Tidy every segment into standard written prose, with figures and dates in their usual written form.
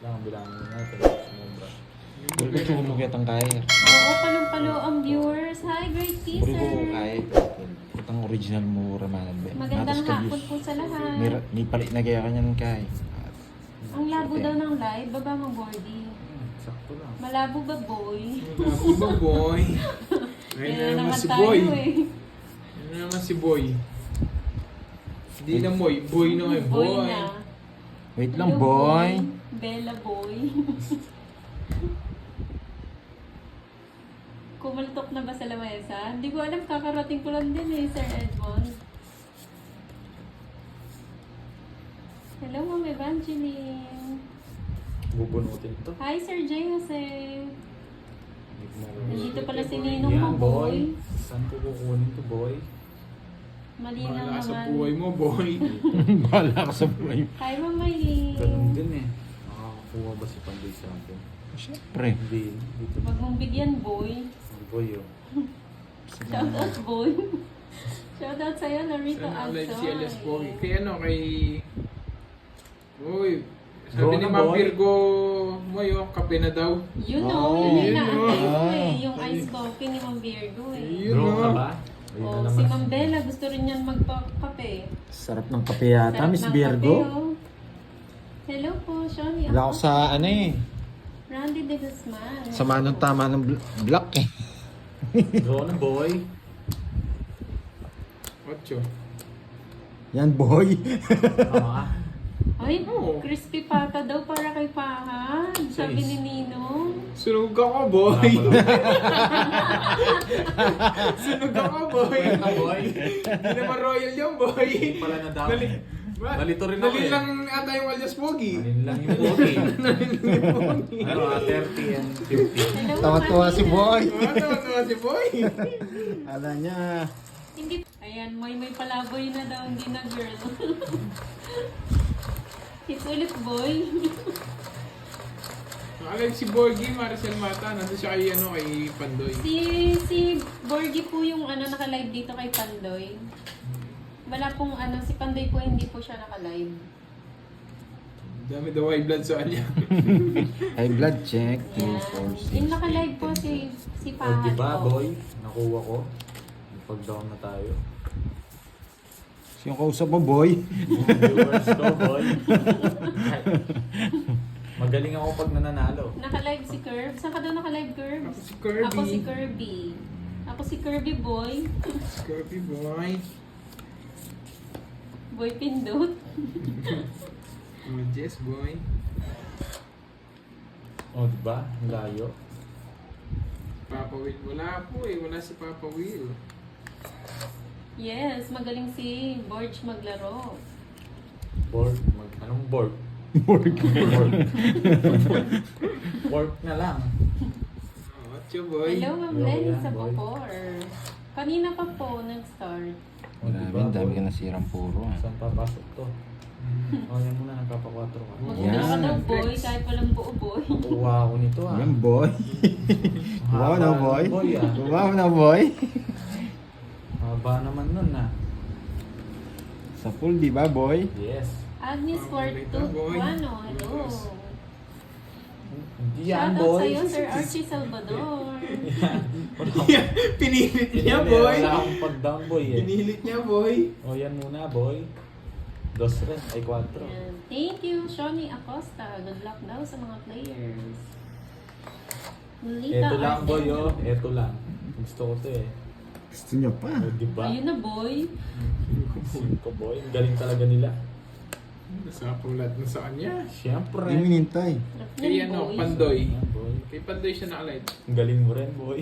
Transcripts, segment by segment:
Lang, bilangin mo natin. Sumobra. Puri ko tulog yatang kaya. Oo, palong-palo ang viewers. Hi, great Puri ko teaser. kaya. Itang original mo ramanan ba? Magandang hapon po sa lahat. May palit na kaya kanyan kaya. Ang labo daw ng live. Baba mo, Gordy. Sakto lang. Malabo ba, boy? Malabo ba, boy? Ngayon na naman si boy. eh. Ngayon na naman si boy. Hindi na boy. Boy na ngayon. Boy. na. Wait lang, Hello, boy. Bella boy. Kumaltok na ba sa lamesa? Hindi ko alam, kakarating ko lang din eh, Sir Edmond. Hello, Ma'am Evangeline. Bubunutin to. Hi, Sir J. Jose. Hindi ko marunong. Nandito pala si Ninong Yan, mo, boy. Saan ko kukunin to, boy? Malinaw Bahala ka sa naman. buhay mo, boy. Bahala ka sa buhay. Hi, Ma'am Maylene. Ganun din eh. Nakakakuha ba si Panday sa akin? Siyempre. Hindi. Dito. Huwag mong bigyan, boy. Ang boy oh. Shoutout, boy. Shoutout sa'yo, Larita Sana live si Alsoy. Alias Boy. Kaya ano, kay... Uy, sabi Go ni na, Ma'am boy. Virgo mo yung kape na daw. You know, Oh, yun yun, na oh. ko eh. Yung ice coffee ni Ma'am Virgo eh. Yun Draw ka na. ba? Ayun Oh, na si naman. Ma'am Bella gusto rin yan magpakape. Sarap ng kape yata, Sarap Miss ng Virgo. kape, oh. Hello po, Shoni. Wala ako sa ano eh. Randy de Guzman. Sa manong tama ng block eh. Draw na, boy. Ocho. Yan, boy. Ah, Ay, Oo. crispy pata daw para kay Pahad. Sabi ni Ninong. Sunog ako, boy. Sunog ako, boy. Wala, boy. Hindi naman royal yung boy. Hindi pala na daw. Dali. Nalito rin ako Dali eh. lang ata yung alias Pogi. Alin lang yung boy. Ano, 30 and 50. Hello, Tawa-tawa Ma'am si boy. Ano si boy? Ala niya. Hindi. Ayan, may palaboy na daw, hindi na girl. It's ulit, boy. Nakalive si Borgie, Maricel Mata. Nandun siya kay, ano, kay Pandoy. Si Borgie po yung naka-live dito kay Pandoy. Wala pong si Pandoy po hindi po siya naka-live. Dami daw high blood sa kanya. High blood check. 2, Yan. 4, 6. Yung naka-live po si O, Pahad diba, po. boy? Nakuha ko. Pag-down na tayo. Yung kausap mo, boy. Viewers ko, boy. Magaling ako pag nananalo. Naka-live si Curb. Saan ka daw naka-live, Curb? Ako si Kirby. Ako si Kirby. Ako si Kirby, boy. Kirby boy. Boy Pindot. Oh, Jess boy. O, diba? Ang layo. Papa Will. Wala po eh. Wala si Papa Will. Yes, magaling si Borge maglaro. Board. Anong board? Board. Work na lang. Oh, Ocho boy. Hello, Ma'am Hello, Lenny yan, sa boy. Bocor. Kanina pa po nag-start. O, Dami, diba, dami boy? ka nasirang puro ah. Saan papasok to? O, yan muna. Nagpapa-4 ka. Mag-umpisa Yan. daw, boy, kahit walang buo, boy. Nakuha ako nito ah. Yan, boy. Ang Wow haba na, ng boy. boy ah. Wow na, boy. Haba naman nun ah. Sa pool, di ba, boy? Yes. Agnes Cuarto, boy. Guano, hello. Hindi yan, Shoutout boy. sa'yo, Sir Archie Salvador. Pinilit niya boy. Wala akong pag-down, boy eh. Pinilit niya boy. O, yan muna, boy. 2 rin. Ay, 4. Yan. Thank you, Shoni Acosta. Good luck daw sa mga players. Lita Ito lang, Arcena. boy, oh. Ito lang. Gusto ko to eh. Gusto niya pa. O, diba? Ayun na, boy. 5, boy. Ang galing talaga nila. Nasapulat na sa kanya. Siyempre. Hindi minintay. Sarap Kay yan, ano, boy. Pandoy. Yan, boy. Kay Pandoy siya nakalive. Ang galing mo rin, boy.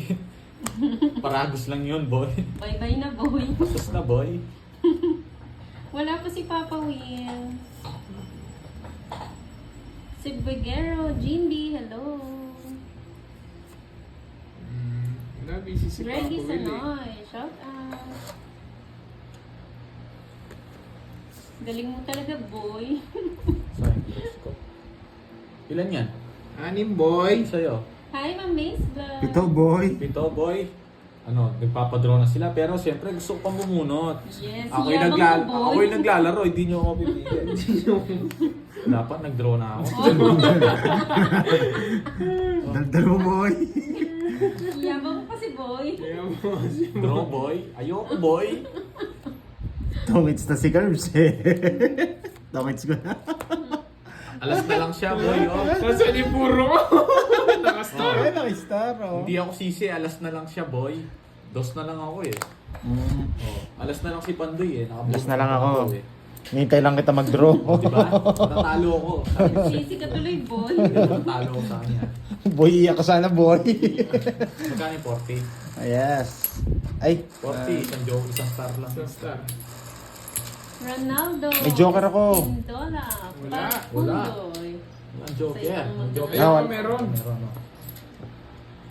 Paragos lang yun, boy. Bye-bye na, boy. Pasos na, boy. Wala pa si Papa Will. Si Beguero, Jimby, hello. Wala, busy si Papa Reggie Will eh. Sanoy, shout out. Galing mo talaga, boy. Saan yung ko? Ilan yan? 6 boy. Sa'yo? Hi, Ma'am Mace Vlog. Ito, boy. 7, boy. nagpapadraw na sila. Pero siyempre gusto ko pang bumunot. Yes, Ako yabang mo, boy. ako yung naglalaro, hindi nyo ako pipigil. Dapat nag-draw na ako. Daldal mo, boy. Yabang mo kasi, boy. Kaya mo si Draw boy. Ayoko boy. Tongits na si Curbs eh. Tongits ko na. Alas na lang siya boy. Oh. Nasaan yung puro mo? Nakastar. Ay, nakistar, oh. Hindi ako sisi, alas na lang siya boy. Dos na lang ako eh. Mm. Oh, alas na lang si Pandoy eh. Alas na lang ako. Eh. Hintay lang kita mag-draw. Oh, diba? Natalo ako. Sisi ka tuloy, boy. Natalo ako sa kanya. Boy, iyak ka sana, boy. Magkano yung 40? Yes. Ay. 40, isang joke, isang star lang. Isang star. Ronaldo. May joker ako. Pindola. Wala. Wala. Pundoy. Ang joke yan. Ang joke Ayun, Ah, meron. Meron, no?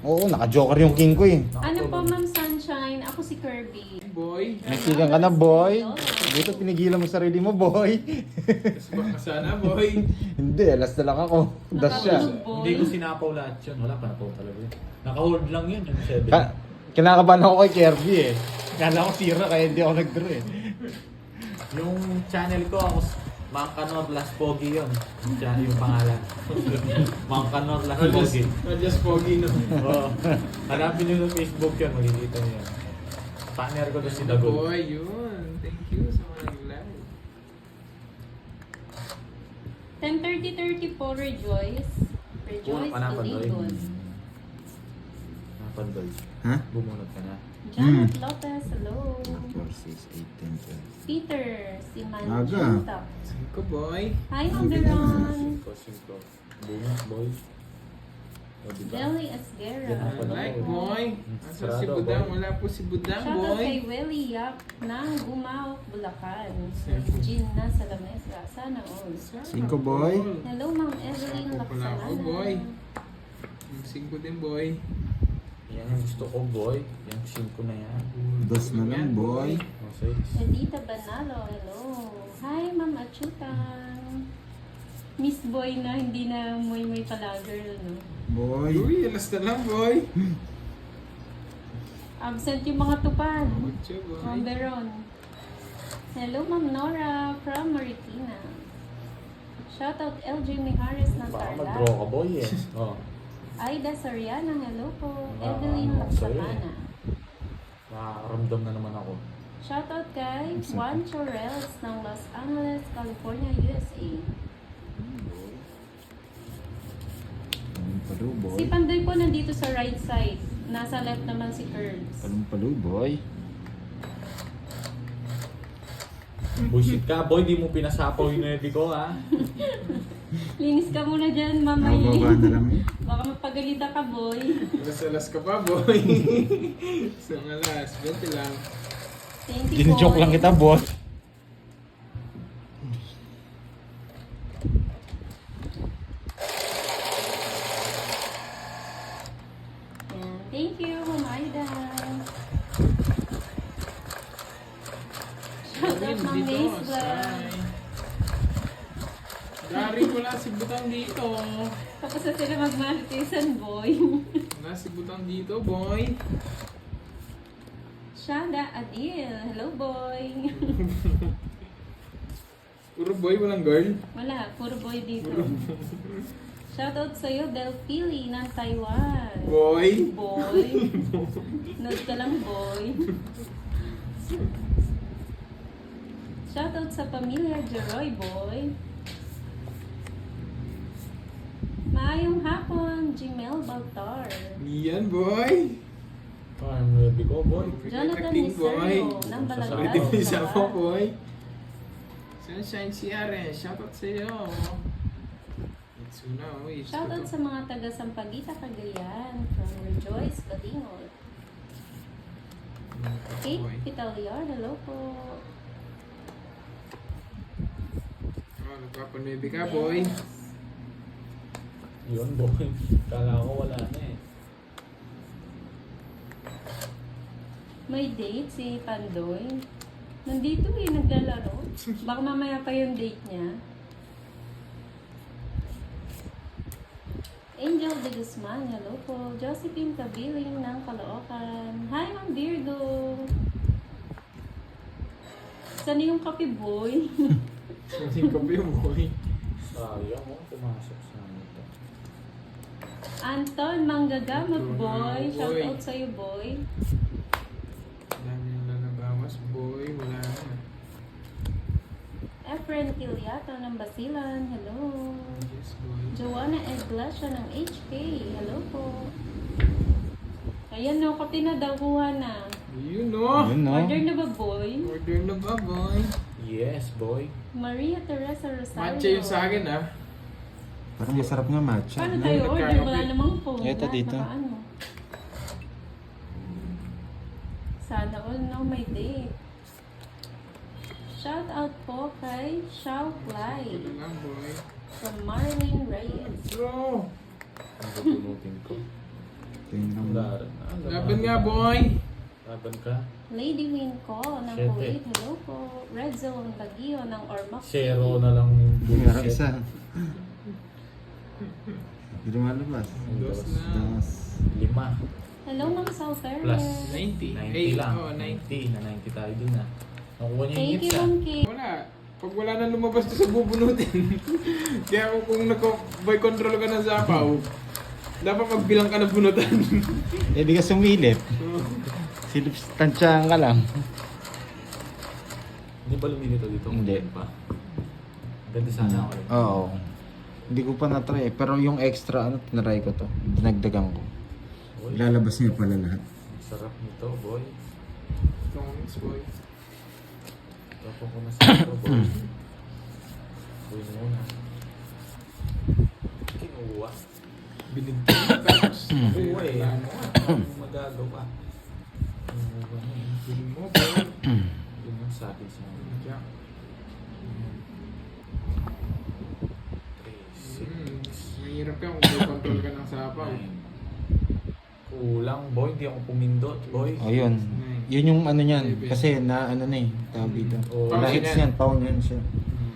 Oo, naka-joker yung king ko eh. Ano po, Ma'am Sunshine? Ako si Kirby. Boy. Nagsigang ka na, boy. Dito pinigilan mo sarili mo, boy. Tapos baka sana, boy. Hindi, alas na lang ako. Das siya. Nakatulog, boy. Hindi ko sinapaw lahat yun. Wala pa napaw talaga yun. Naka-hold lang yun. Yung 7. Kinakabahan ako kay Kirby eh. Kala ko tira kaya hindi ako nag-draw eh. Yung channel ko, ako, Mang Kanor Las Pogi yun. Yung pangalan. Mang Kanor Las Pogi. Just pogi no. Oo. Hanapin nyo ng Facebook yun, makikita nyo yun. Partner ko doon si Dagol. Boy, yun. Thank you sa mga nag-live. 10:30 po, Rejoice. Rejoice, Panapan, Doy. Oligos. Pandoy. Ha? Bumunot ka na. Janet Lopez, hello. 4, 6, 8, 10, 12. Peter, si Aga. Manchita. Ko, boy. Hi, Ma'am Veron. 5. Bunot, boy. O, diba? Deli Asguera. Yan ang panahon. Like, boy. Asa si Sarado, Budang? boy. Wala po si Budang, Shoutout boy. kay Willie Yap ng Gumao, Bulacan. Jean na sa lamesa. Sana all. 5, boy. Hello, Ma'am Evelyn Ako pala ako, Laksanana. boy. Yung 5 din, boy. Yan ang gusto ko, boy. Yung 5 na yan. Dos na lang, boy. O, 6. Edita Banalo, hello. Hi, Ma'am Achutan. Miss Boy na hindi na may palager, no? Boy. Uy, alas na lang, boy. Absent yung mga tupan. Mucho, boy. Ma'am Veron. Hello, Ma'am Nora from Marikina. Shoutout LJ Mijares ng Baka Tarlac. mag-draw ka, boy eh. Oh. Aida Soriana, hello po. Ah, Evelyn ano, sorry. Laksamana. Nakaramdam na naman ako. Shoutout kay Juan Chorels ng Los Angeles, California, USA. Palu, boy. Si Pandoy po nandito sa right side. Nasa left naman si Curbs. Palu, boy. Bullshit ka, boy. Di mo pinasapaw yung nerdy ko, ha? Linis ka muna dyan, mamay. Nakababa na lang eh. Baka mapagalita ka, boy. Alas-alas ka pa, boy. Isang alas. 20 lang. Thank you, Gine-joke boy. lang kita, boy. Yan. Thank you, Ma'am Aida. Shoutout, Ma'am Dito, Maze Vlog. asay. Dari, wala si Butang dito. Tapos na sila magmaritisan, boy. Wala si Butang dito, boy. Shada Adil. Hello, boy. Puro boy, walang girl. Wala, puro boy dito. Shoutout sa'yo, Del Pili ng Taiwan. Boy. Boy. Note ka lang, boy. Shoutout sa pamilya Jeroy, boy. Maayong hapon, Gmail Baltar. Yan, boy. Ang nerdy ko, boy. Jonathan Acting, Miserio ng Sasabihin Pwede Balagao. mo isa po, boy. Sunshine CRS, shoutout sa iyo. Itsuna, uy. Shoutout sa mga taga Sampaguita, Cagayan from Rejoice, Badingol. Kate Pitaliar, hello po. Oh, nagpapanubi ka, boy. Yun, boy. Kala ko wala na eh. May date si Pandoy. Nandito eh, naglalaro. Baka mamaya pa yung date niya. Angel de Guzman, hello po. Josephine Cabiling ng Caloocan. Hi, Ma'am Virgo. Saan yung kape, boy? Saan ka ba yung boy? Sayang mo, pumasok sa ito. Anton Manggagamot, Ito na, boy. Shout boy. out sa'yo, boy. Dami na nagawas, boy. Wala na. Efren Kiliato ng Basilan, hello. Yes, boy. Joanna Iglesia ng HK, hello po. Ayan no, kape na daw, kuha na. Yun no. Yun, no? Order na ba, boy? Order na ba, boy? Yes, boy. Maria Teresa Rosario. Matcha yun sa akin, ah. Parang masarap nga matcha. Paano no? tayo order? Nagkakape. Wala namang phone. Ito Lahat dito. nakaano. Sana all no may date. Shout out po kay Xiao Fly Ito na, boy. from Marlene Reyes. Bro. Ang bubunutin ko. Tingnan mo. Laban nga, boy. Laban ka. Lady Win ko ng Siyete. Kuwait. Hello po. Red Zone Bagio ng Ormoc. Zero na lang Meron bullshit. isa. Hindi lumalabas. Dos na. Dos. 5 Hello mga Southern. plus 90. 90 lang. Oh, 90. Na 90 tayo dun ah. Nakuha niyo yung Thank you, hits ah. Ma'am Kay. Wala. Pag wala na lumabas to sa bubunutin. Kaya kung nag-boy control ka ng sapaw, dapat magbilang ka ng bunutan. Eh, di ka sumilip. Silip tansyahan ka lang. Hindi ba lumilito dito? Hindi. Pa. Ganda sana ako. Oo. Hindi ko pa na-try eh. Pero yung extra, tinry ko to. Dinagdagan ko. Boy, Lalabas niyo pala lahat. ang sarap nito, boy. Thanks, boy. Tapos ko na sa ito, boy. Boy muna. Kinuha. Binigyan tapos. Kinuha eh. Ano magagawa? Kinuha na eh. Bilhin mo, boy. Yun yung sa akin sa akin. Diyan. 3, 6, Mahirap yan kung may control ka ng sapaw. 9. Kulang, boy. Hindi ako pumindot, boy. O yun. Yun yung ano niyan. Kasi na ano na eh. Tawag dito. Oo. Wala hits yan. Pound yan siya.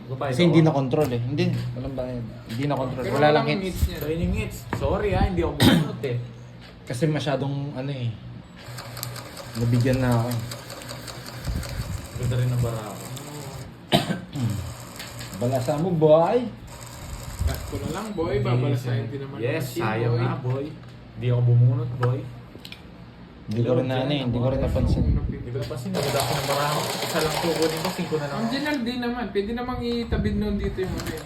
Magbabayad Kasi ako. hindi na control eh. Hindi. Walang bayad. Hindi na control. Pero Wala lang walang hits. niya. So, yun yung hits. Sorry ha, hindi ako bumunot eh. Kasi masyadong ano eh. Nabigyan na ako. Ganda rin ng bara ako. Balasa mo boy. Cut ko na lang, boy. Babalasahin din naman. Yes, ng machine, sayang boy. nga, boy. Hindi ako bumunot, boy. Hindi ko rin na ano eh. Hindi ko rin napansin. Hindi ko napansin, naganda ako ng bara ako. Isa lang kukunin ko, 5 na lang. Ang general din naman. Pwede namang itabid nun dito yung ano yun.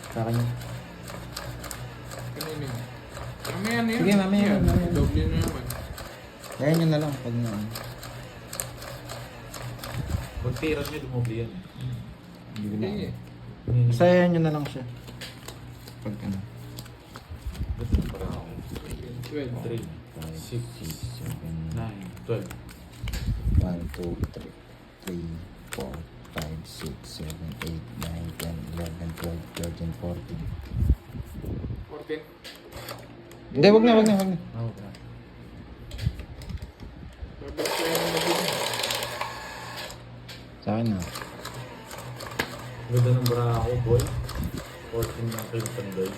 Sa kanya. Kanino yun? Mamaya na yun. Sige, mamaya Yan, na, mamaya na. Doble na naman. Kaya nyo na lang pag na ano. Pag tiras niyo, dumobli yan. Hindi ko na. Sige. Saya nyo na lang siya. Pag ano. Ganda ng bara ako. 12. 3, 6, 9, 12. 1, 2, 3, 3, 4, 5, 6, 7, 8, 9, 10, 11, 12, 13, 14. 14. Hindi, wag na. Oh, okay. Babalasahin na din. Sa akin na. Ganda ng bara ako, boy. 14 lang kayo pandoy.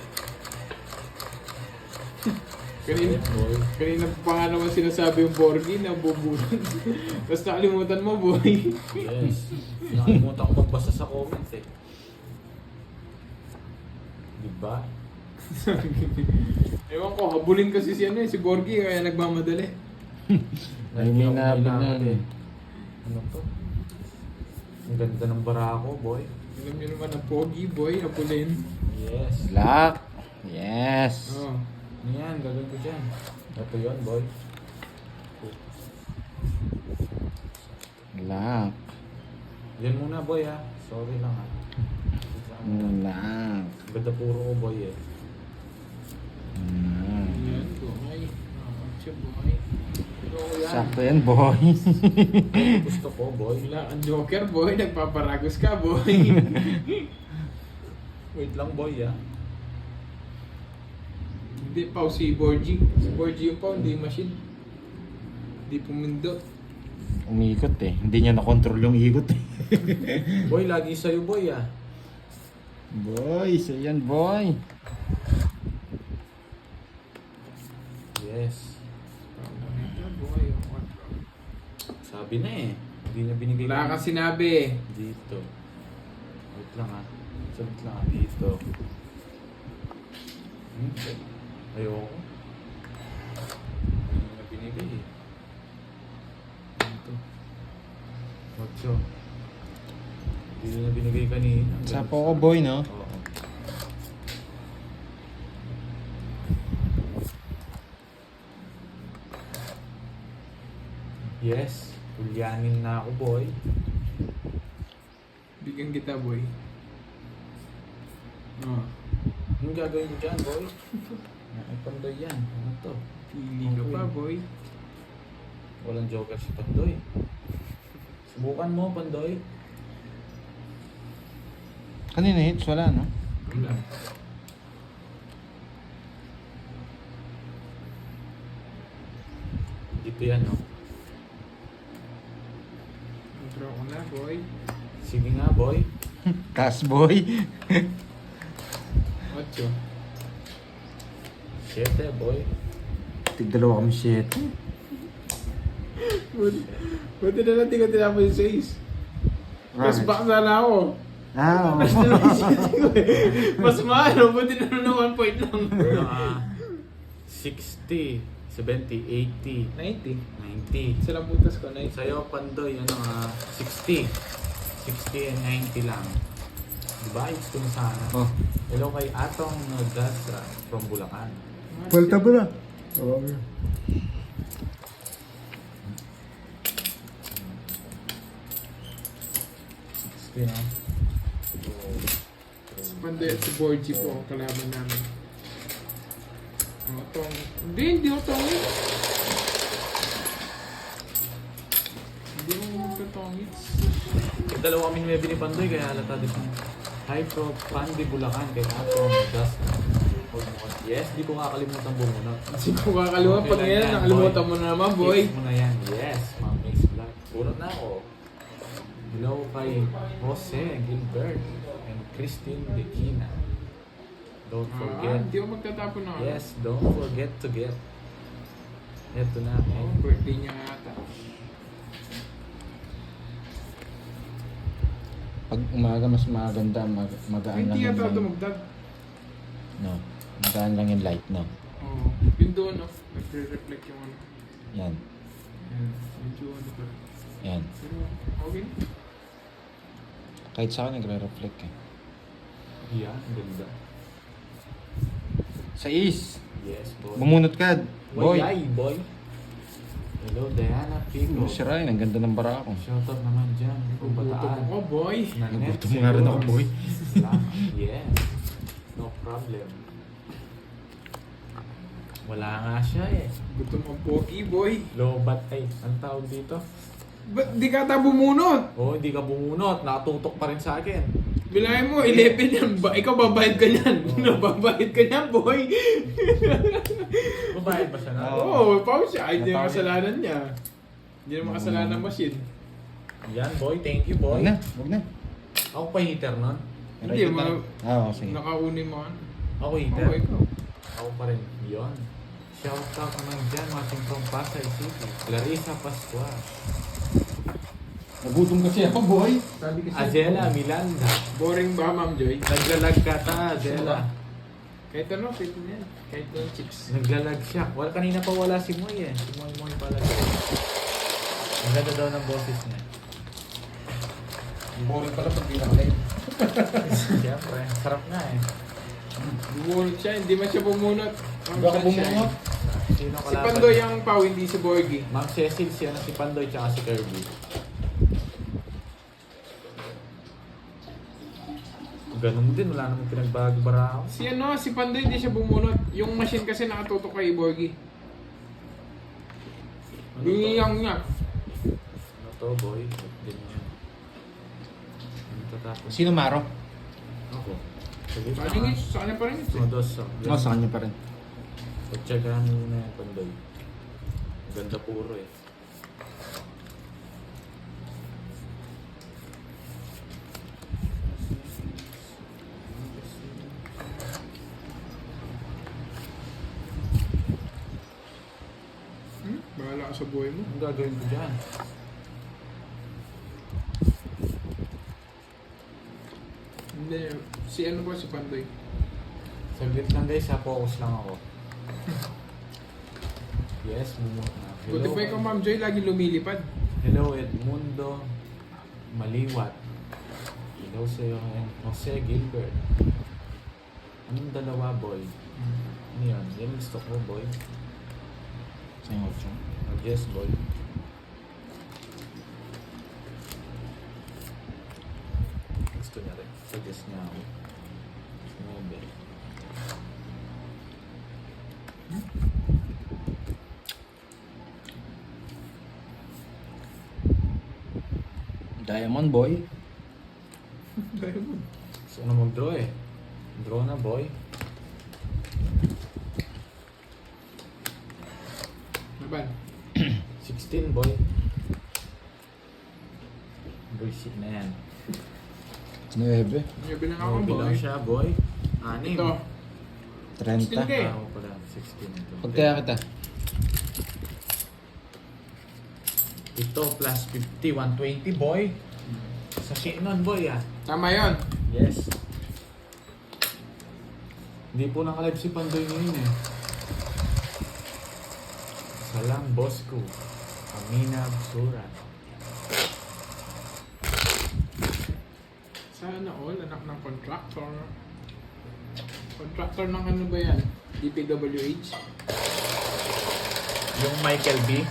Kanina, Boy. kanina pa nga naman sinasabi yung Borgi na bubunod. Tapos nakalimutan mo, boy. Yes. Nakalimutan ko magbasa sa comments eh. Diba? Ewan ko, habulin kasi si ano eh, si Borgi kaya nagmamadali. Ay, may nabig na Kailangan ano. eh. Ano to? Ang ganda ng bara ko, boy. Alam niyo naman ang Pogi, boy, habulin. Yes. Lock. Yes. Oh. Ano yan? Gagawin ko dyan. Ito yun, boy. Lock. Yan muna, boy ha. Sorry lang ha. Lock. Ganda puro ko, boy eh. Yan, boy. Siya, boy. Ikaw yan. Sakto yan, boy. Gusto ko, boy. Wala ang Joker, boy. Nagpaparagos ka, boy. Wait lang, boy ha. Hindi pa si Borgi. Si Borgi yung pa, hindi machine. Hindi pumindot. Umikot eh. Hindi niya na-control yung ikot eh. Boy, lagi sa'yo, boy ha. Boy, so yan, boy. Gabi na eh. Hindi niya binigay Wala kanina. ka sinabi. Dito. Wait lang ah. Wait lang ah. Dito. Ayoko. Hindi niya binigay eh. Dito. 8. Hindi niya binigay kanina. Sa Poco Boy, no? Oo. Yes. Ulyanin na ako, boy. Bigyan kita, boy. Oh, Anong gagawin mo dyan, boy? Ay, Pandoy yan. Ano to? pili ka pa, boy. Walang joker si Pandoy. Subukan mo, Pandoy. Kanina hits, wala, no? Wala. Dito yan, no? Draw ko na, boy. Sige nga, boy. Taas, boy. 8. 7, boy. Tigdalawa kami 7. Buti na lang di ko tinapos yung 6. Mas back sana ako. Ah, Mas na lang yung 7 ko eh. Mas maano, buti na lang 1 point lang. Ano, 60, 70, 80, 90. 90. Isa lang butas ko, 90. Sa'yo, Pandoy, 60. 60 and 90 lang. Diba? It's ko na sana. Oh. Hello kay Atong Nodasra from Bulacan. Palta mo na. Oo. 60 na. Si Pandoy at si Borgie po ang kalaban namin. Tong. Hindi ako tongit. Hindi ako magka-tongit. Dalawa kami may Pandoy kaya halata din siya. Hi from Pandi Bulacan kay Atong Nodasra. Yes, di ko kakalimutan bumunot. Kasi kung kakalimutan pag Okay lang ngayon, yan, nakalimutan boy. mo na naman, boy. Yes mo na yan. Yes, Ma'am Mix Black. Bunot na ako. Hello kay Jose Gilbert and Christine Dequina. Don't forget. Hindi ako magtatapon na. Yes, don't forget to get. Ito na. Oh, birthday niya nga ata. Pag umaga, mas maganda, magaan lang Hindi yung yata ito light. magdag. No, magaan lang yung light, no? Oo. Yun doon, no? Nagre-reflect yung ano. Yan, Yan. Medyo ano pa. yan. Pero, okay. Kahit sa akin, nagre-reflect eh. Yeah, ang ganda. Sa is, Yes, boy. bumunot ka, boy. Boy, boy. Hello, Diana Pico. Si Ryan, ang ganda ng bara ko. Shoutout naman dyan. Kung Gutom bataan. ako, boy. Nagutom nga rin ako, boy. Yes. No problem. Wala nga siya eh. Gutom ang pogi, boy. Low bat ay, ang tawag dito? Ba't di ka ata bumunot? Oh, hindi ka bumunot. Nakatutok pa rin sa akin. Bilahin mo, 11 yan. Ikaw babayad ka niyan. Babayad ka niyan, boy. Babayad ba siya na? Oo. Oo, pao siya. Ay, hindi Napawid. naman kasalanan niya. Hindi naman kasalanan ng machine. Yan, boy. Thank you, boy. Huwag na, huwag na. Ako pa heater nun. Hindi, Right na. Ah, sige. Nakauni mo ano. Ako heater. Oo, ikaw. Ako pa rin. Yun. Shoutout naman dyan, watching from Pasay City. Larissa Pascual. Nagutom kasi ako, boy. Sabi kasi, Azela Milanda. boring ba, Ma'am Joy? Naglalag ka ta, Azela. Kahit ano, kahit na yan. Kahit na yung chips. Naglalag siya. Well, kanina pa wala si Moy eh. Si Moy pala. Ang ganda daw ng boses niya. Boring pala pag pinakalive. Siyempre, sarap nga eh. Bumunot siya, hindi man siya bumunot. Ma'am Baka Sunshine. bumunot. Sino Si kalaban? Pandoy ang pao, hindi si Borgie. Ma'am Cecil, siya na si Pandoy tsaka si Kirby. Ganun din, wala namang pinagbago bara ako. Si ano, si Pandoy hindi siya bumunot. Yung machine kasi nakatutok kay Borgie. Ano to? Bingiyang niya. Ano to, boy? Ba't ganyan? Ano to tapos? Sino Maro? Ako. Sige, Paano nga, sa kanya pa rin ito. Modos. Oh, sa kanya pa rin. Pagtsagahan mo na yan, Pandoy. Ang ganda puro eh. Bahala ka sa buhay mo. Anong gagawin ko dyan? Si ano po, si Pandoy. Saglit lang guys, ha, focus lang ako. Yes, bumot na. Buti pa ikaw, Ma'am Joy, lagi lumilipad. Hello Edmundo Maliwat. Hello sa'yo and Jose Gilbert. Anong dalawa, boy? Ano yan? Yan gusto ko, boy. Sa yung option. Yes, boy. Gusto niya rin. Suggest niya ako. Sinabi. Diamond Boy. Diamond. Gusto na mag-draw eh. Draw na, boy. Naban. 16, boy. Bullshit na yan. 9. May bilang ako, Bilang boy. siya, boy. 6. Ito. 30. Okay. Ako pala, 16 ito. Pagkaya kita. Ito, plus 50, 120, boy. Sa nun, boy, ah. Tama yun. Yes. Hindi po nakalive si Pandoy ngayon, eh. Salam, boss ko. Amina Surat. Sana all, anak ng contractor. Contractor ng ano ba yan? DPWH? Yung Michael B.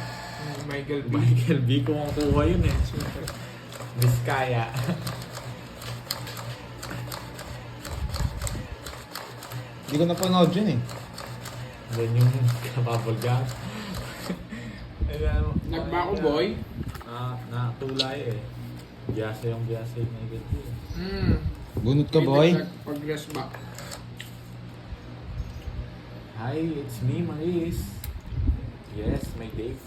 Michael B. Michael B. Kung ang kuha yun, eh. Biskaya. Hindi ko napanood yun eh. Then yung kababulga. Nagbako, boy. Natulay, eh. Biyasa yung Michael B. Bunot ka, boy. Pag-rest back. Hi, it's me, Maris. Yes, may date.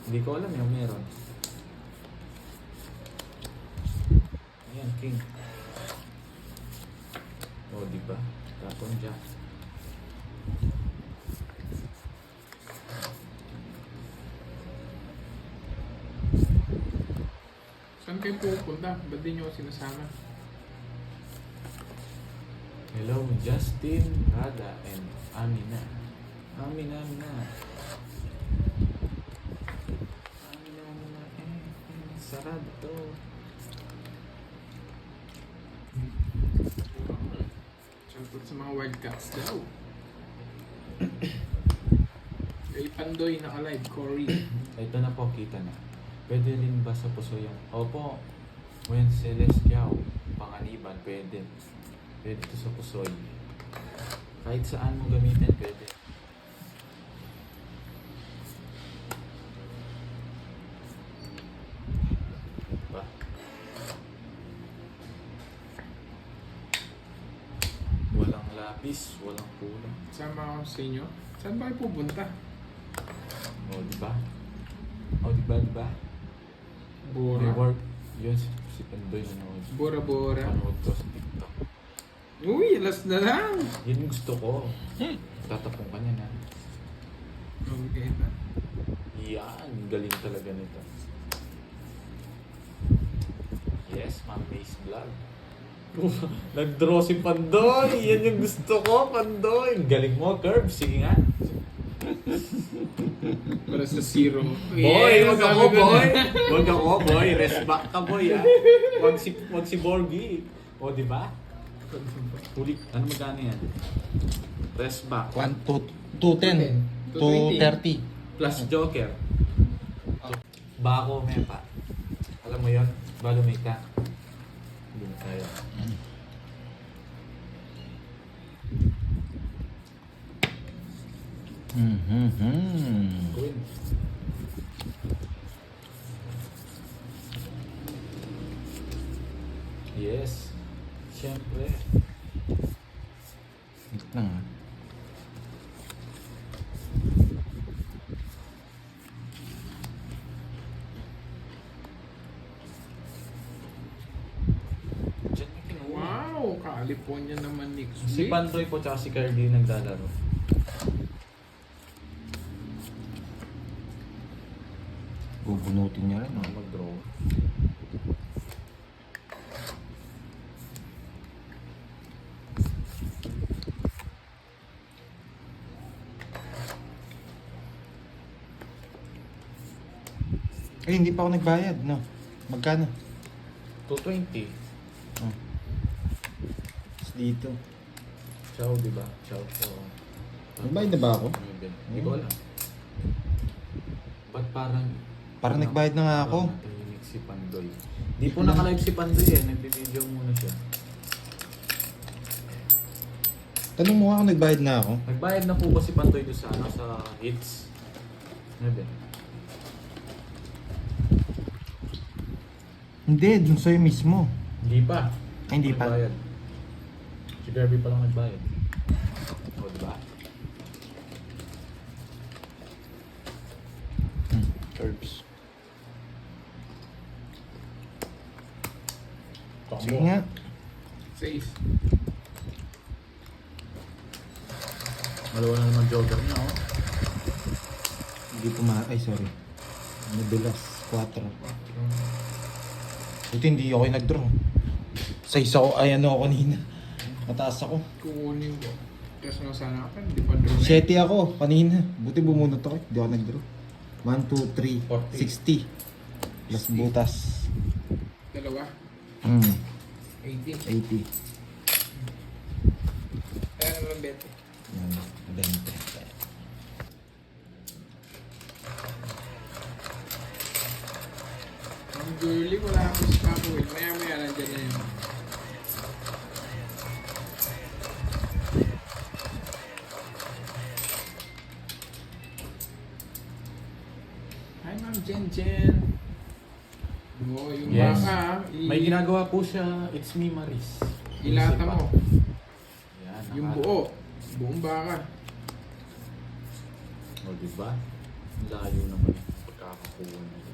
Hindi ko alam yung meron. Ayan, king. O, diba? Tapon dyan. Saan kayo pupunta? Ba't di nyo ako sinasama? Hello, Justin, Rada, and Amina. Amina. Sarado. Shoutout sa mga Wildcats daw. Kay Pandoy, naka-live, Cory. Ito na po, kita na. Pwede rin ba sa puso yung... Opo, Wenceles Kiao, Panganiban, pwede. Pwede ito sa pusoy. Kahit saan mo gamitin, pwede. Diba? Walang lapis, walang kulang. Sama ako sa inyo. Saan ba kayo pupunta? O, diba? O, diba? Bora. Reward. Yun, si Pandoy na nanood. Bora. Panood ko sa TikTok. Uy, alas na lang. Yun yung gusto ko. Tatapong ka niya na. Okay na. Yan, galing talaga nito. Yes, Ma'am Mace Vlog. Nag-draw si Pandoy. Yan yung gusto ko, Pandoy. Galing mo, Curb. Sige nga. Para sa zero. Boy, wag sabi ako, ko boy. na. Wag ako, boy. Rest back ka, boy, ah. Wag si Borgie. O, di ba? Huli. Ano magkano yan? Rest back. 210. 230. Plus Joker. Bako Mepa. Alam mo yun? Balo may ka. Hindi na tayo. Queen. Yes. Siyempre. Wait lang ah. Diyan may kinuha. Wow, California naman next Si week. Pandoy po tsaka si Cardi naglalaro. Bubunutin niya rin ah. Mag-draw. Eh, hindi pa ako nagbayad, no? Magkano? 220. Oh. Tapos dito. Ciao, di ba? Ciao, ciao. Nagbayad na ba ako? Hindi ko alam. Ba't parang... Parang nagbayad na nga ako. Natahimik si Pandoy. Di po naka-live si Pandoy eh. Nagbi-video muna siya. Tanong mo nga kung nagbayad na ako. Nagbayad na po ba si Pandoy doon sa, sa hits? Nebe. Hindi, dun sa'yo mismo. Hindi pa. Ay, hindi pa. Nagbayad. Si Kirby pa lang nagbayad. O, diba? Curbs. Tama. Sige nga. 6. Malawa na naman joker niya, oh. Hindi ay sorry. Nadulas. 4. Ito hindi ako yung nag-draw. Sa isa ko, ay ano ako kanina. Mataas ako. Kukunin ko. Tapos nga sana ka, hindi pa draw. 7 ako kanina. Buti bumunot ako. Hindi ako nag-draw. 1, 2, 3, 40. 60. Plus butas. Dalawa. 80. 80. Kaya naman bete. Yan. 20. Ang girly, wala akong spapoil. Maya-maya nandyan na yun. Hi, Ma'am Jen Jen. Oo, yung Yes. baka, May ginagawa po siya. It's me, Maris. ilata mo. Yan. Yung buo. Buong baka. O, diba? Ang layo naman yung pagkakakuha nila.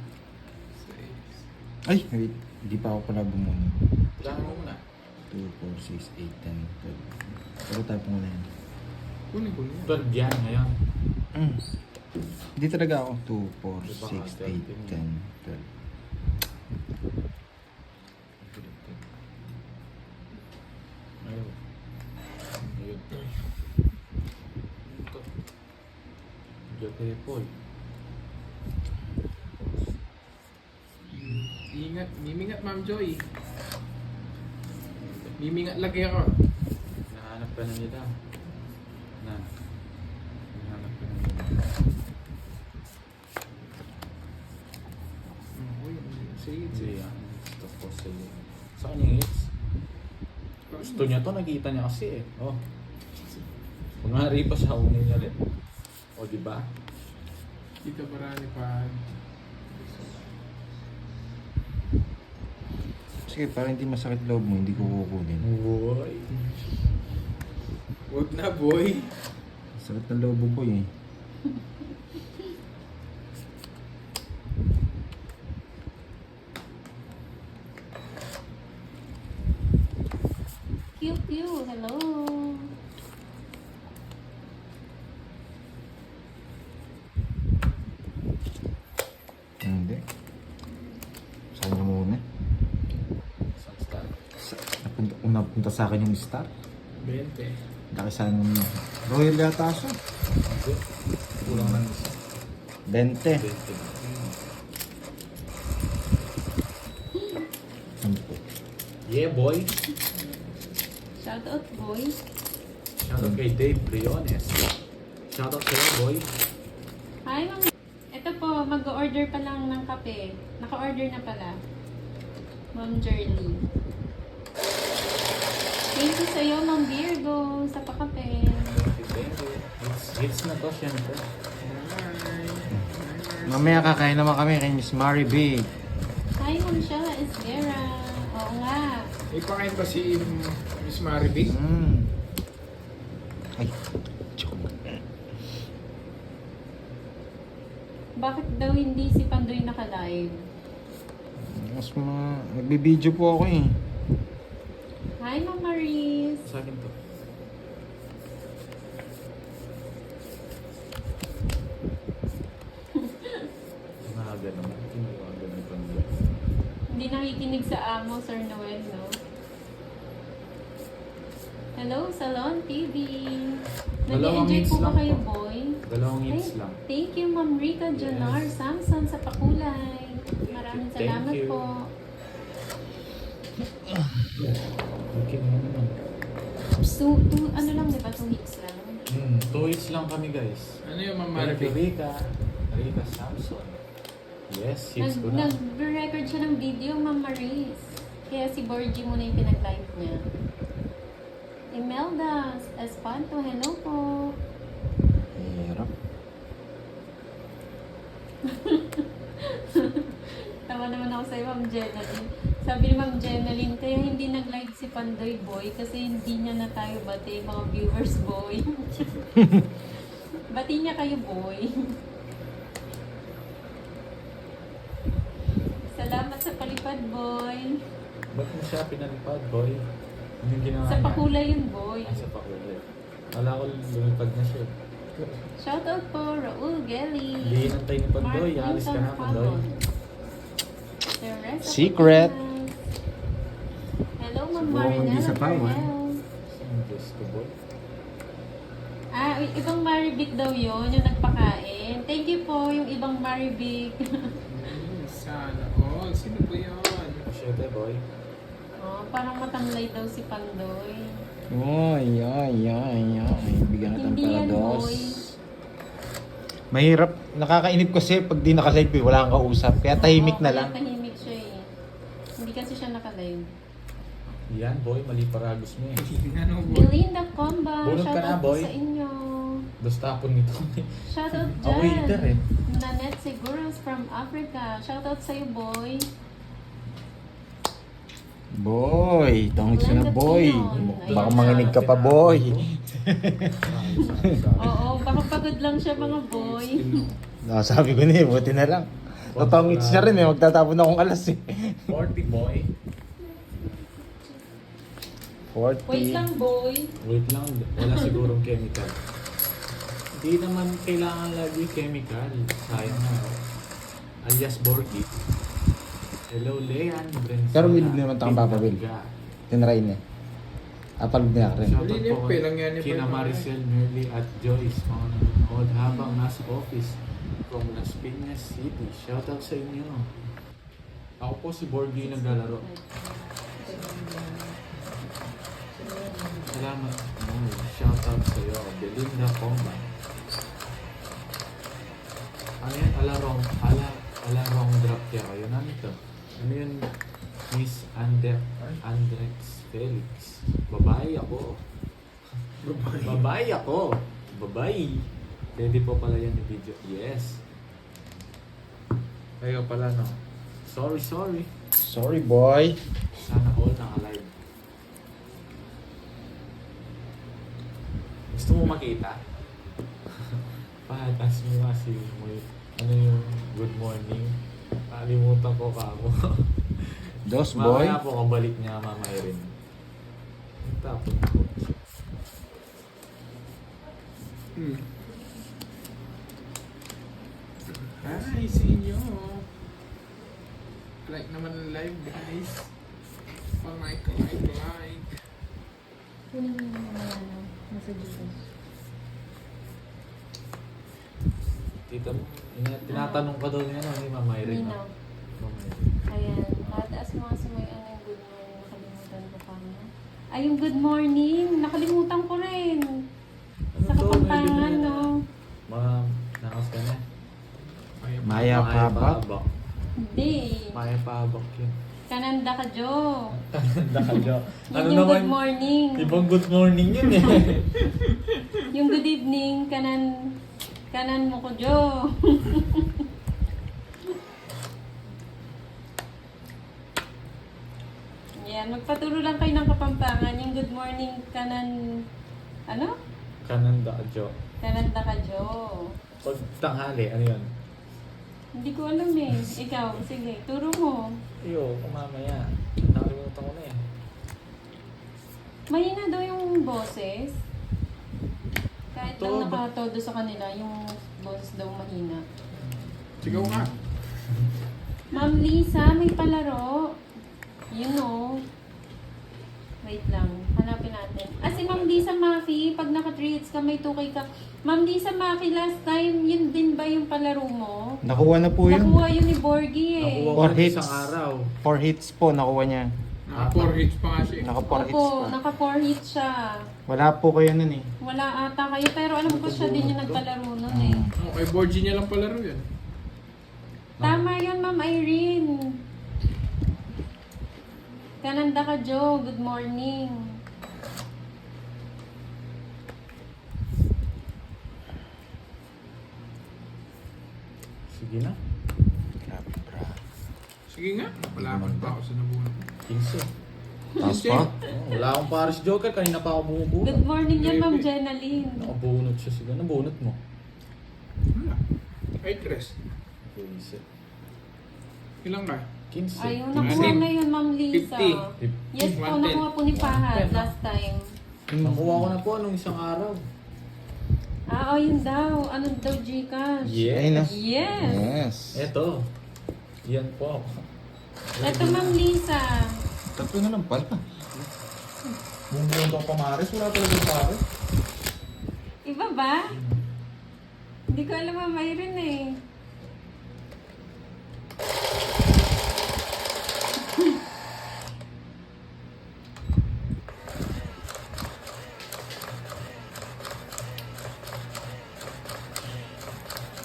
Ay, wait. Hindi pa ako pala bumunot. Kailangan mo muna. 2, 4, 6, 8, 10, 12. Pero tayo po muna yan. Kunin ko na yan. 12 yan ngayon. Hindi talaga ako. 2, 4, Diba, 6, 8, 10, 12. Ayun. Ayun. Ito. Jote Paul. Ingat, mimingat Ma'am Joy. Mimingat lagi ako. Nahanap ka na nila. Na. Nahanap ka na nila. Uy, sige, Hindi sige. yan. Gusto ko sa'yo. Sa kanya yung hits. Gusto niya to, nakita niya kasi eh. Oh. Kung nari pa siya, kunin niya rin. O, diba? Kita marami pa. Sige, para hindi masakit loob mo, hindi ko kukunin. Boy. Huwag na, boy. Sakit ng loob ko eh. Pew, hello. Hindi. Sa kanya muna. Isang star. Napunta sa akin yung star. 20. Laki sana ng Royal yata siya. Hindi. Kulang ng isa. 20. 20. 10. Yeah, boy. Shoutout, boy. Shoutout kay Dave Briones. Shoutout sa'yo, boy. Hi, ma'am. Ito po, mag-order pa lang ng kape. Naka-order na pala. Ma'am Jerly. Thank you sa'yo, Ma'am Virgo, sa pakape. Thank you. Hits na to, syempre. Mamaya kakain naman kami kay Miss Mary B. Hi, Ma'am Shella Esguera. Oo nga. May pakain ba si Miss Maribig? Ay, joke. Bakit daw hindi si Pandoy naka-live? Mas nagbibideo po ako eh. Hi, Ma'am Maris. Sa akin to. Tinawagan naman. Tinawagan ni Pandoy. Hindi nakikinig sa amo, Sir Noel, no? Hello, Salon TV. Dalawang Nag-enjoy hits po ba lang kayo, po. boy? Dalawang Ay, hits lang. thank you, Ma'am Rika Jonar Yes. Samson sa pakulay. Maraming Thank salamat you. po. Okay na naman. Ano lang, di ba? 2 weeks lang. 2 weeks lang kami guys. Ano yung Ma'am Thank you, Maribig? Rika Samson. Yes, 6 ko na. Nag-record siya ng video, Ma'am Maris. Kaya si Borgie muna yung pinag-live niya. Imelda Espanto, hello po. Hirap. Tawa naman ako sa'yo, Ma'am Jenaline. Sabi ni Ma'am Jenaline, kaya hindi nag-live si Pandoy Boy kasi hindi niya na tayo bati, mga viewers boy. Bati niya kayo, boy. Salamat sa palipad, boy. Ba't mo siya pinalipad, boy? Ano yung ginawa Sa niya? pakulay yun, boy. Ah, sa pakulay. Wala ko lumipad na siya. Shoutout po, Raul Gelly. Hindi hinantay ni Pandoy. Alis ka na, Pandoy. Teresa Secret. Pagkanas. Hello, Ma'am Siguro Marinela. hindi sa pawan. Farrell. Ang Diyos ko, boy. Ibang Maribik daw yun, yung nagpakain. Thank you po, yung ibang Maribik. Sana all. Sino po yun? Masyete, boy. Parang matamlay daw si Pandoy. Oy. Bigyan kita ng Hindi yan, parados. boy. Mahirap, nakakainip kasi pag di naka-live eh, wala kang kausap. Kaya tahimik Oo, na kaya lang. Tahimik siya eh. Hindi kasi siya nakalive. Yan, boy. Mali paragos mo eh. Ano po? Belinda Comba, Bunot ka na, shoutout po boy. sa inyo. Dos tapon nito. Shoutout Ako waiter eh. dyan. Nanette Seguros from Africa. Shoutout sa'yo, boy. Boy, tungkol siya na boy. Ayun. Baka manginig ka pa boy. Oo, baka pagod lang siya mga boy. Sabi ko na eh, buti na lang. Tatangits siya rin eh, magtatapon akong alas eh. 40, boy. 40. Wait lang, boy. Wait lang. Wala sigurong chemical. Hindi naman kailangan lagi chemical. Sayang na. Alias Borgi. Hello, Lean. Brenzana. Pero wilib naman tayong papabil. Tinry niya. Apalog niya rin. Shoutout Huli niya, po pelang yan ni kina Boy. Maricel, Merly at Joyce. Mga nanonood habang nasa office from Las Piñas City. Shoutout sa inyo. Ako po si Borgi naglalaro. Salamat. Shoutout sa iyo. Belinda Comba. Ano yan? Alarong drop kaya kayo. Ano ito? Ano yun? Miss Andrex Felix. Babae ako. Babae ako. Babae. Pwede po pala yan yung video. Yes. Kayo pala no. Sorry. Sorry boy. Sana all naka-live. Gusto mo makita? Patas mo nga si Moy. Ano yung good morning? Kalimutan ko ka mo. Dos boy. Mamaya po kabalik niya Mama Erin. Tapon ko. Hi sa inyo. Like naman ang live guys. Pa-like. Kunin mo yung mga nasa Jesus. Tita mo, tinatanong ka daw niya no, ni Mama Erin. Nino. Mama Erin. Ayan. Mataas mga sumoy ano yung good morning. Nakalimutan ko pa niya. Ay, yung good morning. Nakalimutan ko rin. Sa to? Kapampangan, May no? Ma'am, nakas ka na. Maya Pabak. Hindi. Maya Pabak yun. Kananda ka, Jo. Tanda ka dyan. Yun yung good morning. Ibang good morning yun eh. Yung good evening, kanan mo ko, Jo. Yan, magpatuloy lang kayo ng Kapampangan. Yung good morning, ano? Kananda ka dyan. Kananda ka, Jo. Pag tanghali, ano yun? Hindi ko alam eh. Ikaw, sige, turo mo. Iyo, mamaya. Nakalimutan ko na eh. Mahina daw yung boses. Kahit lang Todo. nakatodo sa kanila, yung boses daw mahina. Sigaw nga. Ma'am Lisa, may palaro. Yun o. Wait lang, hanapin natin. Si Ma'am Lisa Maki, pag naka-3 hits ka, may 2K ka. Ma'am Lisa Maki, last time, yun din ba yung palaro mo? Nakuha na po yun. Nakuha yun ni Borgie eh. Nakuha ko Four ng hits. isang araw. 4 hits po, nakuha niya. Naka 4 hits pa nga siya. Naka 4 hits Opo, pa. naka 4 hits siya. Wala po kayo nun eh. Wala ata kayo, pero alam ko siya din yung nagpalaro nun eh. Oh, kay Borgie niya lang palaro yan. Tama yun, Ma'am Irene. Kananda ka, Joe. Good morning. Sige na. Grabe, bra. Sige nga, malaman pa ako sa nabunan. 15. Taas pa? Oh, wala akong Paris Joker. Kanina pa ako bumubunot. Good morning yan, Ma'am Jenaline. Nakabunot siya siguro. Nabunot mo. Wala. Ay, tres. Buisit. Ilang ka? 15. Ayun, nakuha na yun, Ma'am Lisa. 50. Yes po, 110. nakuha po ni Fahad 110. last time. Nakuha ko na po anong isang araw. Yun daw. Ano daw, Gcash? Ayun na. Yes. Yes. Eto. Yan po. Ito, Ma'am Lisa. Tatlo na lang pala. Bumubunot ako pamares. Wala talagang pares. Iba ba? Hindi ko alam, Ma'am Irene eh.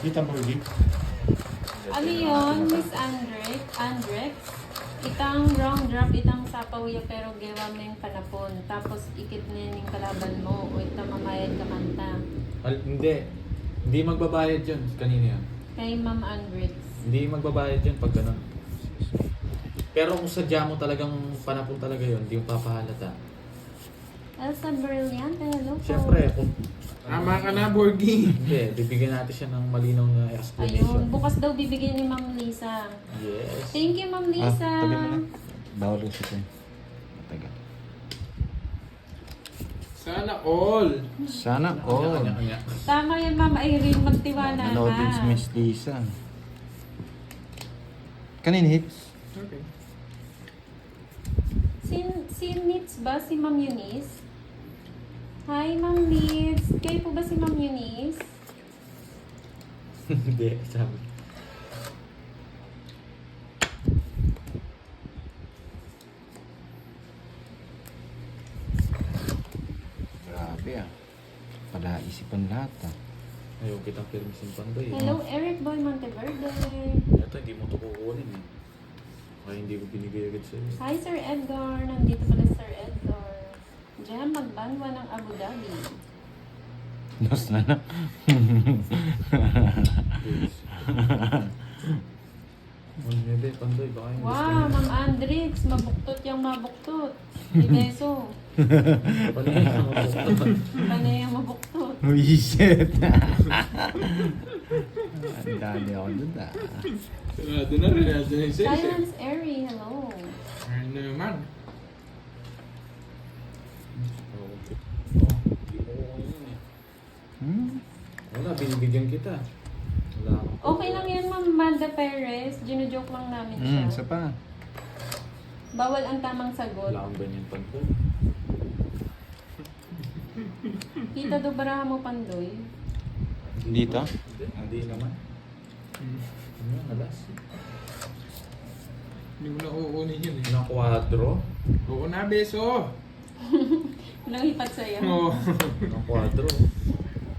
Dito mo, Borgie. Ano yun, Miss Andrex? Itang wrong drop, itang sapawiya pero gawa mo yung panapon. Tapos ikit na yun yung kalaban mo o ito mamayad ka kanta. Hindi. Hindi magbabayad yun. Kanina yan. Kay Ma'am Andrex. Hindi magbabayad yun pag ganun. Pero kung sadya mo talagang panapon talaga yun, hindi mo papahalata. Elsa Brillante, hello po. Siyempre, kung Tama ka na, Borgie. hindi, bibigyan natin siya ng malinaw na explanation. Ayun, bukas daw bibigyan ni Ma'am Lisa. Yes. Thank you, Ma'am Lisa. tabi mo na. Bawal yung sito. Matagal. Sana all. Sana all. Kanya-kanya. Tama yan, Ma'am Irene. Magtiwala Nanood din si ka. Miss Lisa. Kanin hits? Okay. Si Nits ba? Si Ma'am Eunice? Hi, Ma'am Nits. Kayo po ba si Ma'am Eunice? Hindi, sabi. Grabe ah. Pala isipan lahat ah. Ayaw kitang permission pandoy. Hello, Eric Boy Monteverde. Ito, hindi mo ito kukunin eh. Kaya hindi ko binigay agad sa'yo. Hi, Sir Edgar. Nandito pala Sir Edgar. Diyan magbanwa ng Abu Dhabi. Dos na na. Yes. Hindi, pandoy, baka yung Wow, Ma'am Andrix. Mabuktot yung mabuktot. Di beso. Panay, Panay yung mabuktot. Wiset. Ang dami ako dun ah. Sarado na rin. Nasa na yung sales eh. Silence Airy, hello. Ano naman? Wala, binibigyan kita. Wala ako. Okay lang yan, Ma'am Manda Perez. Gino-joke lang namin siya. Isa pa. Bawal ang tamang sagot. Wala akong ganyan pandoy. Kita do baraha mo, Pandoy. Dito? Hindi naman. Ano yan, alas? Hindi mo na uunin yun eh. Ng kwadro? Oo na, beso. Walang hipat sa'yo. Oo. Ng kwadro.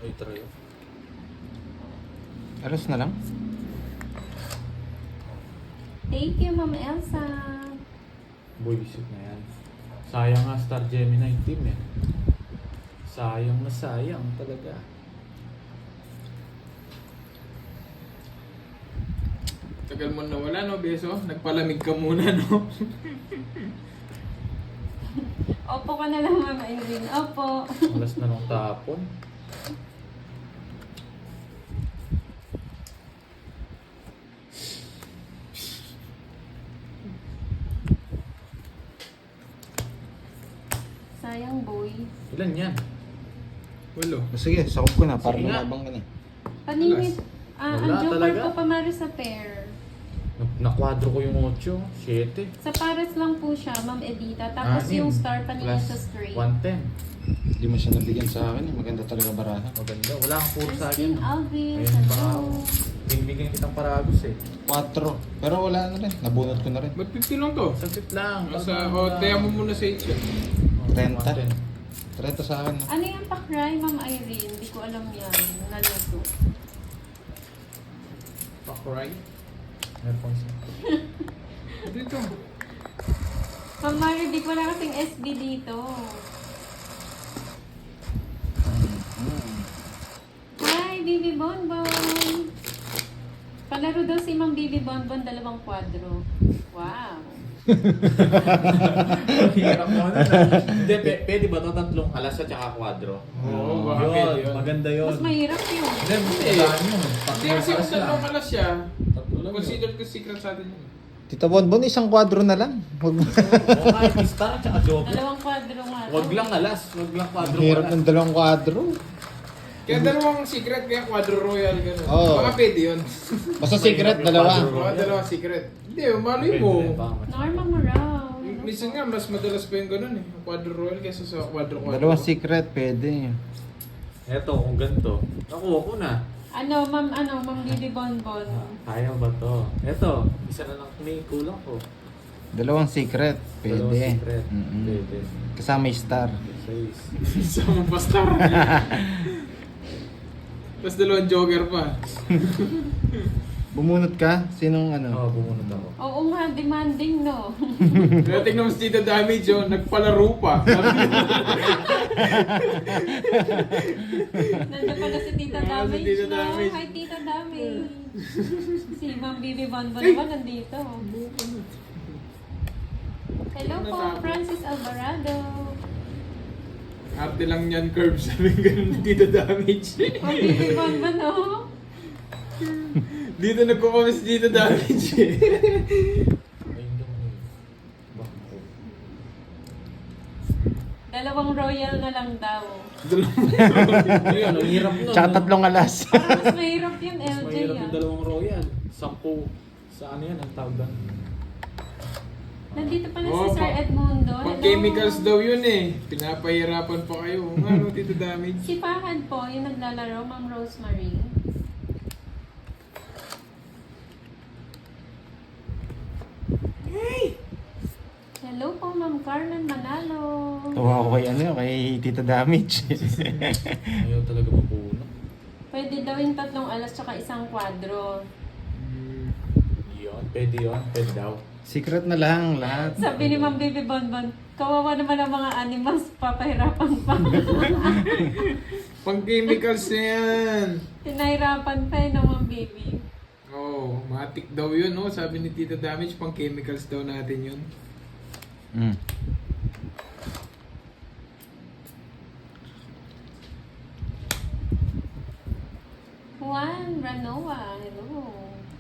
Ay, try. Alas na lang? Thank you, Ma'am Elsa. Buisit na yan. Sayang nga Star Gemini team eh. Sayang na sayang talaga. Tagal mo nawala, no, beso? Nagpalamig ka muna, no? Opo ka na lang, Ma'am Irene. Opo. Alas na nung tapon. Sayang, boy. Ilan yan? Walo. Sige, sakop ko na. Para Sige nga. lumabang ka na. Paninit. Wala Ang joker talaga. ko pamaro sa pair. Na-quadro ko yung 8, 7. Sa pares lang po siya, Ma'am Edita. Tapos yung star pa niya sa straight. 110. Hindi mo siya nabigyan sa akin. Maganda talaga baraha. Maganda. Wala kang puro sa akin. Christine Alvin, Ayun, baka hello. bibigyan kitang paragos eh. 4. Pero wala na rin. Nabunot ko na rin. Ba't 50 lang to? Saglit lang. Taya mo muna sa 8 yun. 30. 30 sa akin. No? Ano yung pakray, Ma'am Irene? Hindi ko alam yan. Naluto. Pakray. Meron pang isa. Dito. Ma'am Mari, di ko wala kasing SB dito. Hi, Bibi Bonbon! Palaro daw si Ma'am Bibi Bonbon, 2 kwadro. Wow! Hirap mo na. Hindi, pwede ba ito? 3 alas at saka kwadro? Oo, baka pwede yun. Maganda yun. Mas mahirap yun. Hindi, magandaan yun. Hindi kasi kung tatlong kalas siya, Tatlo lang yun. consider ko secret sa atin yun. Tita Bonbon, isang kwadro na lang. Huwag mo. Oo, kahit star at saka joker. 2 kwadro nga. Huwag lang alas. Huwag lang kwadro. Ang hirap ng 2 kwadro. Kaya dalawang secret, kaya quadro royal gano'n. Oo. Baka pwede yun. Basta secret, dalawa. Baka dalawang secret. Hindi, maloy mo. Norma Morao. Minsan nga, mas madalas pa yung gano'n eh. Quadro royal kaysa sa quadro. Dalawang secret, pwede. Eto, kung ganito. Nakuha ko na. Ma'am Bibi Bonbon. Kaya ba to? Eto, isa na lang may kulang ko. Dalawang secret, Dalawang pwede. secret. Mm-mm. Pwede. Kasama yung star. 6. Isang pastar. Tapos dalawang joker pa. Bumunot ka? Sinong Oo, ano? bumunod ako. Oo nga, demanding no. Kaya tingnan mo si Tita Damage yun, nagpalaro pa. Nandiyan pala si Tita Ah, si Damage. Tita no? Damage. Hi, Tita Damage. Si Ma'am Bibi Bonbon naman nandito. Hello po, Francis Alvarado. Arte lang yan, curve. Sabi ganun ni Tita Damage. Ma'am Bibi Bonbon, no? Dito nagkukuha si Tita Damage. Ayun daw eh. Bako. 2 royal na lang daw. Ayun, ang hirap nun. Tsaka 3 alas. Parang mas mahirap yun, Mas LJ. mahirap yung ah. 2 royal. 10. Sa ano yan, ang tawag doon? Nandito pala Oh, si Sir Edmundo. Pang Hello. chemicals daw yun eh. Pinapahirapan pa kayo. Ano, Tita Damage? Si Fahad po, yung naglalaro, Ma'am Rosemary. Hello po, Ma'am Carmen Manalo. Tuwa ko kay ano, kay Tita Damage. Ayaw talaga mapuno. Pwede daw yung 3 alas tsaka 1 kwadro. Yun, pwede yun. Pwede daw. Secret na lang lahat. Sabi ni Ma'am Baby Bonbon, kawawa naman ang mga animals, papahirapan pa. Pang chemicals na yan. Tinahirapan pa eh, no, Ma'am Baby. Oh, matik daw yun, no? Sabi ni Tita Damage, pang chemicals daw natin yun. Mm. Juan Ranoa, hello.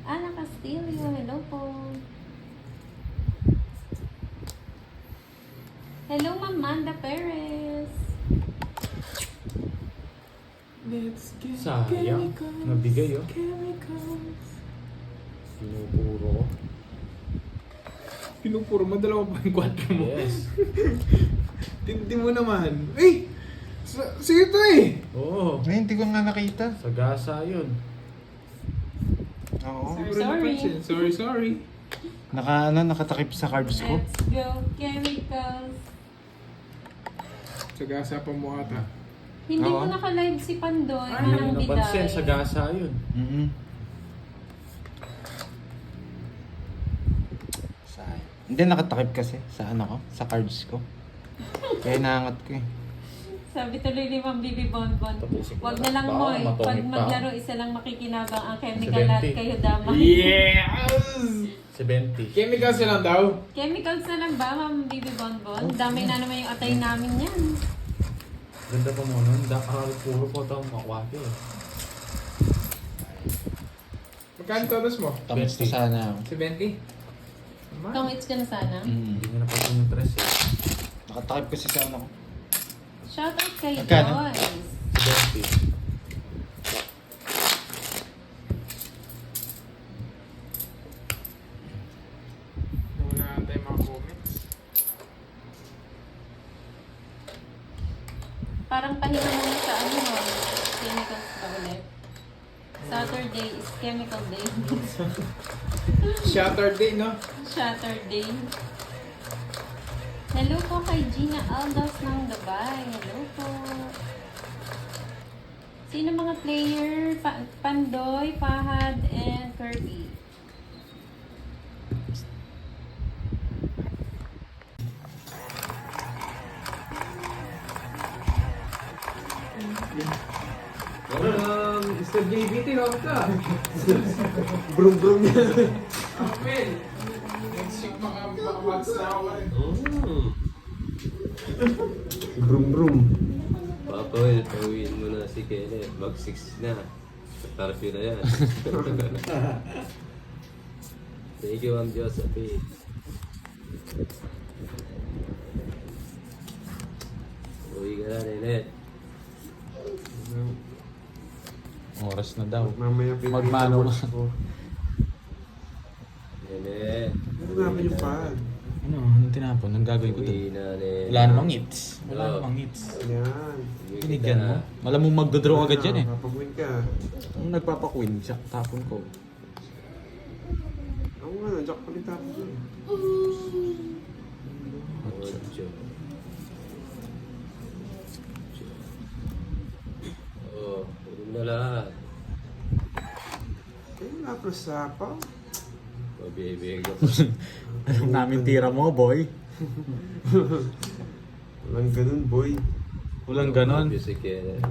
Ana Castillo, hello po. Hello, Ma'am Manda Perez. Let's get Sayang. Nabigay oh. Pinupuro ko. Pinupuro mo, dalawa pa yung kwadro mo. Yes. Tindi mo naman. Eh! Sige to eh! Oo. Ay, hindi ko nga nakita. Sa gasa yun. Oo. Sorry, Siguro napansin. Sorry. Nakatakip sa cards ko. Let's go, chemicals. Sagasa pa mo ata. Hindi Oo. ko naka-live si Pandoy, Hindi Manang mo napansin. Biday. Sa gasa yun. Mm-mm. Sayang. Hindi, nakatakip kasi sa ano ko, sa cards ko. Kaya naangat ko eh. Sabi tuloy ni Ma'am Bibi Bonbon, Tapusin ko wag na. na lang Baka mo eh. Pag matonic pa. maglaro, isa lang makikinabang ang chemical at 70. kayo damay. Yes! 70. Chemicals na lang daw. Chemicals na lang ba, Ma'am Bibi Bonbon? Dami na naman yung atay namin yan. Ganda pa mo nun. Puro po ito makwaki eh. Magkano todos mo? Tamis na sana ako. 70? Tongits ka na sana. Mm. Hindi na napansin yung tres eh. Nakatakip kasi sa ano ko. Shoutout kay Magkano? Joyce. 70. Saturday is chemical day. Saturday, no? Saturday. Hello po kay Gina Aldas ng Dubai. Hello po. Sino mga player? Pandoy, Fahad, and Kirby. Mr. JBT, hawak ka. Brum brum yan. Amen. Next week maka-mags na ako. Brum brum. Papa, tawin mo na si Kenneth. Mag 6 na. Tarpyo na yan. Thank you, Ma'am Josephine. Uwi ka na, Nenet. Oras na daw. Mamaya Magmano ka. Nenet. Ano namin yung pad? Ano? Anong tinapon? Anong gagawin ko doon? Uwi na, Nenet. Wala namang hits. Wala Oo. namang hits. Yan. Uwi ka Binigyan na. mo. Alam mo magdodraw agad yan eh. Papag-win ka. Ang nagpapakwin, siya tapon ko. Ako nga, jack palit ako dyan. Ocho. Oo, huwag na lahat. Kaya nga plus sapaw. Pabibig ako. Alam namin tira mo, boy. Walang ganun, boy. Walang ganon. Si Kenneth.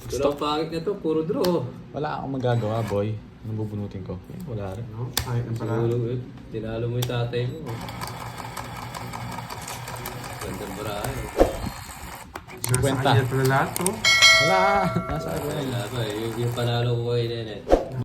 Walang pangit na to, puro draw. Wala akong magagawa, boy. Anong bubunutin ko? Wala rin. Ano? Kahit ang pala. Siguro, tinalo mo yung tatay mo. Gandang barahan. Nasa 50. kanya pala lahat, to. Wala. Nasa akin. Wala ba, yung panalo ko kay Nenet.